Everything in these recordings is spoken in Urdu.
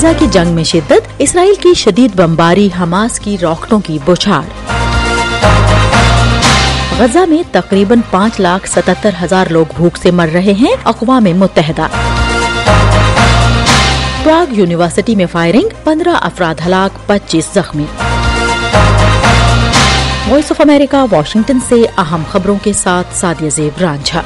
غزہ کی جنگ میں شدت، اسرائیل کی شدید بمباری، حماس کی راکٹوں کی بوچھاڑ۔ غزہ میں تقریباً 5,77,000 لوگ بھوک سے مر رہے ہیں، اقوام متحدہ۔ پراگ یونیورسٹی میں فائرنگ، 15 افراد ہلاک، 25 زخمی۔ وائس آف امریکہ واشنگٹن سے اہم خبروں کے ساتھ سعدیہ زیب رانجھا۔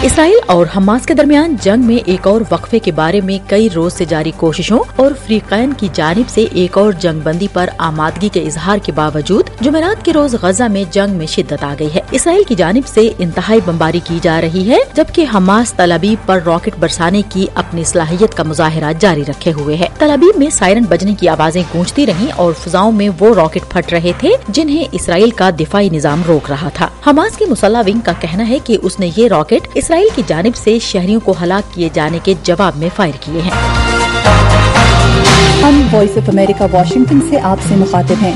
اسرائیل اور حماس کے درمیان جنگ میں ایک اور وقفے کے بارے میں کئی روز سے جاری کوششوں اور فریقین کی جانب سے ایک اور جنگ بندی پر آمادگی کے اظہار کے باوجود جمعرات کے روز غزہ میں جنگ میں شدت آ گئی ہے۔ اسرائیل کی جانب سے انتہائی بمباری کی جا رہی ہے، جبکہ حماس تل ابیب پر راکٹ برسانے کی اپنی صلاحیت کا مظاہرہ جاری رکھے ہوئے ہے۔ تل ابیب میں سائرن بجنے کی آوازیں گونجتی رہیں اور فضاؤں میں وہ راکٹ پھٹ رہے تھے جنہیں اسرائیل کا دفاعی نظام روک رہا تھا۔ حماس کی مسلح ونگ کا کہنا ہے کہ اس نے یہ راکٹ اسرائیل کی جانب سے شہریوں کو ہلاک کیے جانے کے جواب میں فائر کیے ہیں۔ ہم وائس آف امریکہ واشنگٹن سے آپ سے مخاطب ہیں۔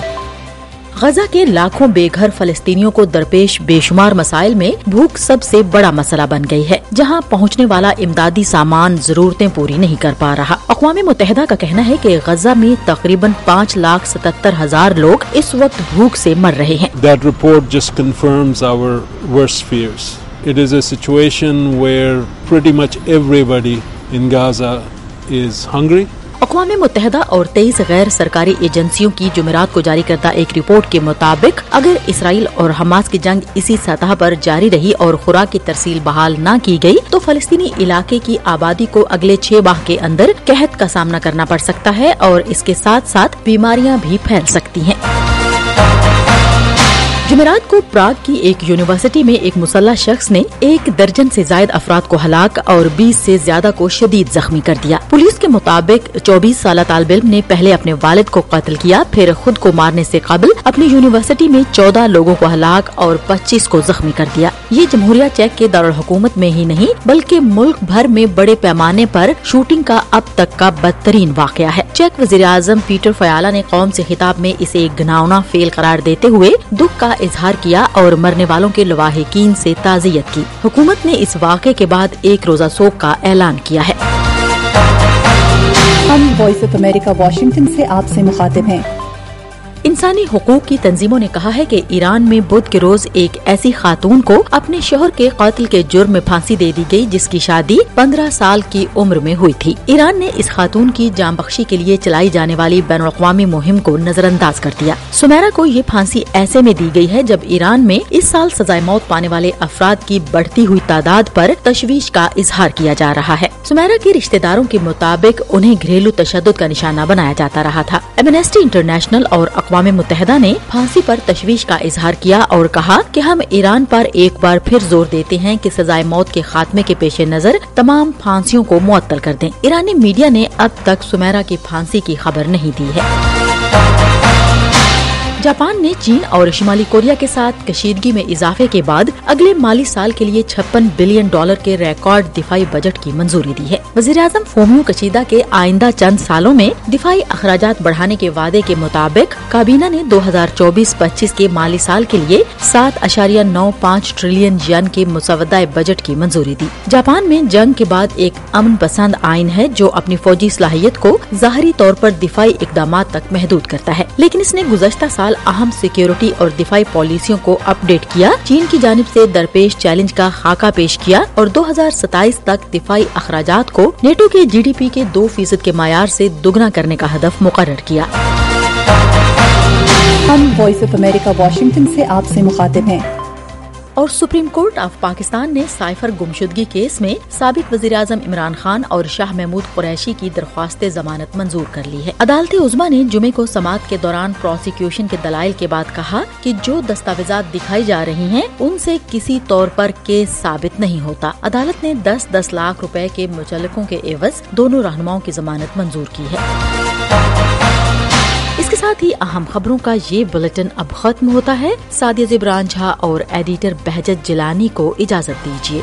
غزہ کے لاکھوں بے گھر فلسطینیوں کو درپیش بے شمار مسائل میں بھوک سب سے بڑا مسئلہ بن گئی ہے، جہاں پہنچنے والا امدادی سامان ضرورتیں پوری نہیں کر پا رہا۔ اقوام متحدہ کا کہنا ہے کہ غزہ میں تقریباً 5,77,000 لوگ اس وقت بھوک سے مر رہے ہیں۔ That report just confirms our worst fears. It is a situation where pretty much everybody in Gaza is hungry. اقوام متحدہ اور 23 غیر سرکاری ایجنسیوں کی جمعرات کو جاری کردہ ایک رپورٹ کے مطابق اگر اسرائیل اور حماس کی جنگ اسی سطح پر جاری رہی اور خوراک کی ترسیل بحال نہ کی گئی تو فلسطینی علاقے کی آبادی کو اگلے 6 ماہ کے اندر قحط کا سامنا کرنا پڑ سکتا ہے اور اس کے ساتھ ساتھ بیماریاں بھی پھیل سکتی ہیں۔ جمعرات کو پراگ کی ایک یونیورسٹی میں ایک مسلح شخص نے 1 درجن سے زائد افراد کو ہلاک اور 20 سے زیادہ کو شدید زخمی کر دیا۔ پولیس کے مطابق 24 سالہ طالب علم نے پہلے اپنے والد کو قتل کیا، پھر خود کو مارنے سے قبل اپنی یونیورسٹی میں 14 لوگوں کو ہلاک اور 25 کو زخمی کر دیا۔ یہ جمہوریہ چیک کے دارالحکومت میں ہی نہیں بلکہ ملک بھر میں بڑے پیمانے پر شوٹنگ کا اب تک کا بدترین واقعہ ہے۔ چیک وزیر اعظم پیٹر فیالا نے قوم سے خطاب میں اسے ایک گھناؤنا فعل قرار دیتے ہوئے دکھ کا اظہار کیا اور مرنے والوں کے لواحقین سے تعزیت کی۔ حکومت نے اس واقعے کے بعد ایک روزہ سوگ کا اعلان کیا ہے۔ ہم وائس آف امریکہ واشنگٹن سے آپ سے مخاطب ہیں۔ انسانی حقوق کی تنظیموں نے کہا ہے کہ ایران میں بدھ کے روز ایک ایسی خاتون کو اپنے شوہر کے قتل کے جرم میں پھانسی دے دی گئی جس کی شادی 15 سال کی عمر میں ہوئی تھی۔ ایران نے اس خاتون کی جان بخشی کے لیے چلائی جانے والی بین الاقوامی مہم کو نظر انداز کر دیا۔ سمیرا کو یہ پھانسی ایسے میں دی گئی ہے جب ایران میں اس سال سزائے موت پانے والے افراد کی بڑھتی ہوئی تعداد پر تشویش کا اظہار کیا جا رہا ہے۔ سمیرا کے رشتہ داروں کے مطابق انہیں گھریلو تشدد کا نشانہ بنایا جاتا رہا تھا۔ ایمنسٹی انٹرنیشنل اور اقوام متحدہ نے پھانسی پر تشویش کا اظہار کیا اور کہا کہ ہم ایران پر ایک بار پھر زور دیتے ہیں کہ سزائے موت کے خاتمے کے پیش نظر تمام پھانسیوں کو معطل کر دیں۔ ایرانی میڈیا نے اب تک سمیرا کی پھانسی کی خبر نہیں دی ہے۔ جاپان نے چین اور شمالی کوریا کے ساتھ کشیدگی میں اضافے کے بعد اگلے مالی سال کے لیے $56 بلین کے ریکارڈ دفاعی بجٹ کی منظوری دی ہے۔ وزیر اعظم فومیو کشیدا کے آئندہ چند سالوں میں دفاعی اخراجات بڑھانے کے وعدے کے مطابق کابینہ نے 2024-25 کے مالی سال کے لیے 7.95 ٹریلین ین کے مسودہ بجٹ کی منظوری دی۔ جاپان میں جنگ کے بعد ایک امن پسند آئین ہے جو اپنی فوجی صلاحیت کو ظاہری طور پر دفاعی اقدامات تک محدود کرتا ہے، لیکن اس نے گزشتہ سال اہم سیکیورٹی اور دفاعی پالیسیوں کو اپ ڈیٹ کیا، چین کی جانب سے درپیش چیلنج کا خاکہ پیش کیا اور 2027 تک دفاعی اخراجات کو نیٹو کے GDP کے 2% کے معیار سے دگنا کرنے کا ہدف مقرر کیا۔ ہم وائس آف امریکہ واشنگٹن سے آپ سے مخاطب ہیں۔ اور سپریم کورٹ آف پاکستان نے سائفر گمشدگی کیس میں سابق وزیر اعظم عمران خان اور شاہ محمود قریشی کی درخواست ضمانت منظور کر لی ہے۔ عدالت عظمیٰ نے جمعے کو سماعت کے دوران پروسیکیوشن کے دلائل کے بعد کہا کہ جو دستاویزات دکھائی جا رہی ہیں ان سے کسی طور پر کیس ثابت نہیں ہوتا۔ عدالت نے 10 لاکھ روپے کے مچلقوں کے عوض دونوں رہنماؤں کی ضمانت منظور کی ہے۔ اس کے ساتھ ہی اہم خبروں کا یہ بلیٹن اب ختم ہوتا ہے۔ سعدیہ زیب رانجھا اور ایڈیٹر بہجت جیلانی کو اجازت دیجیے۔